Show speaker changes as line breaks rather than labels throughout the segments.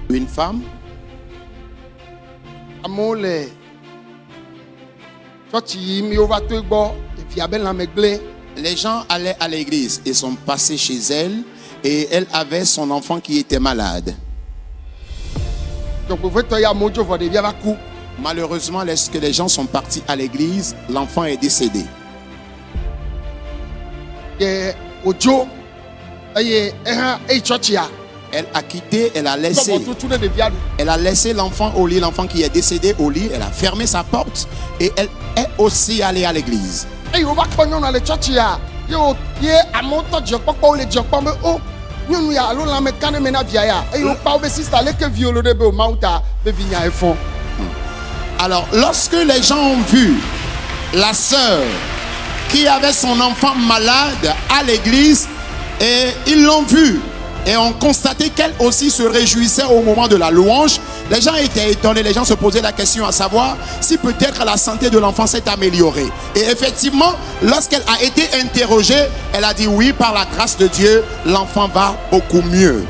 Une femme. Les gens allaient à l'église et sont passés chez elle et elle avait son enfant qui était malade. Malheureusement, lorsque les gens sont partis à l'église, l'enfant est décédé. Elle a quitté, elle a laissé l'enfant au lit, l'enfant qui est décédé au lit. Elle a fermé sa porte et elle est aussi allée à l'église. Alors, lorsque les gens ont vu la sœur qui avait son enfant malade à l'église, et ils l'ont vue et ont constaté qu'elle aussi se réjouissait au moment de la louange, les gens étaient étonnés, les gens se posaient la question à savoir si peut-être la santé de l'enfant s'est améliorée. Et effectivement, lorsqu'elle a été interrogée, elle a dit oui, par la grâce de Dieu, l'enfant va beaucoup mieux.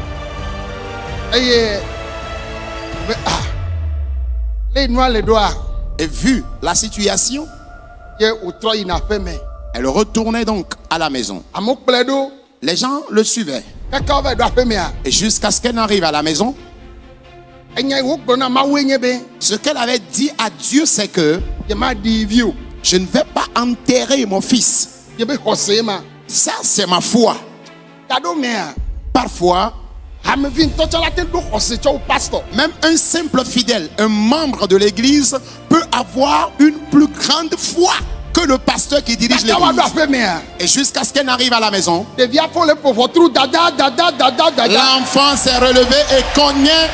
Et vu la situation, elle retournait donc à la maison. Les gens le suivaient. Et jusqu'à ce qu'elle n'arrive à la maison, ce qu'elle avait dit à Dieu, c'est que je ne vais pas enterrer mon fils. Ça, c'est ma foi. Parfois, même un simple fidèle, un membre de l'église peut avoir une plus grande foi que le pasteur qui dirige l'église. Et jusqu'à ce qu'elle n'arrive à la maison, l'enfant s'est relevé et cognait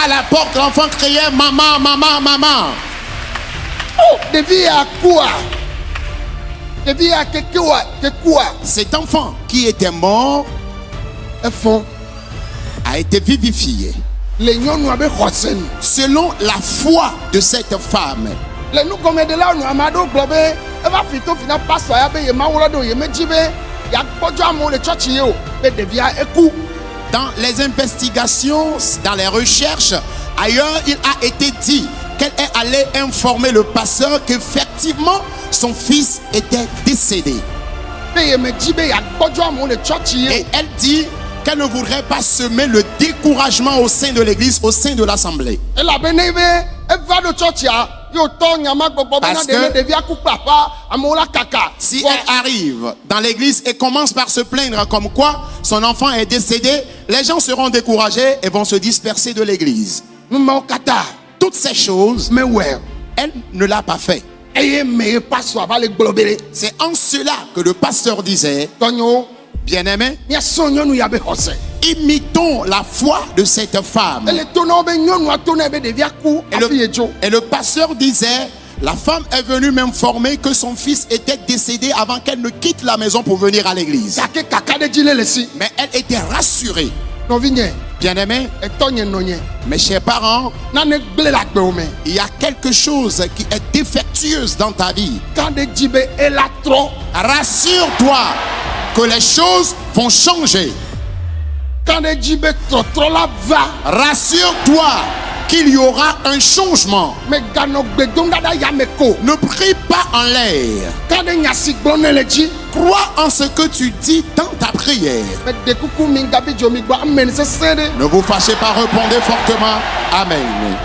à la porte. L'enfant criait maman, maman, maman. Cet enfant qui était mort a été vivifié selon la foi de cette femme. Dans les investigations, dans les recherches, ailleurs, il a été dit qu'elle est allée informer le pasteur qu'effectivement son fils était décédé. Et elle dit qu'elle ne voudrait pas semer le découragement au sein de l'église, au sein de l'assemblée. Parce que si elle arrive dans l'église et commence par se plaindre comme quoi son enfant est décédé, les gens seront découragés et vont se disperser de l'église. Toutes ces choses, elle ne l'a pas fait. C'est en cela que le pasteur disait: bien-aimé, imitons la foi de cette femme. Et le pasteur disait: la femme est venue m'informer que son fils était décédé avant qu'elle ne quitte la maison pour venir à l'église. Mais elle était rassurée. Bien-aimé, mes chers parents, il y a quelque chose qui est défectueuse dans ta vie. Rassure-toi que les choses vont changer. Rassure-toi qu'il y aura un changement. Ne prie pas en l'air. Crois en ce que tu dis dans ta prière. Ne vous fâchez pas, répondez fortement. Amen.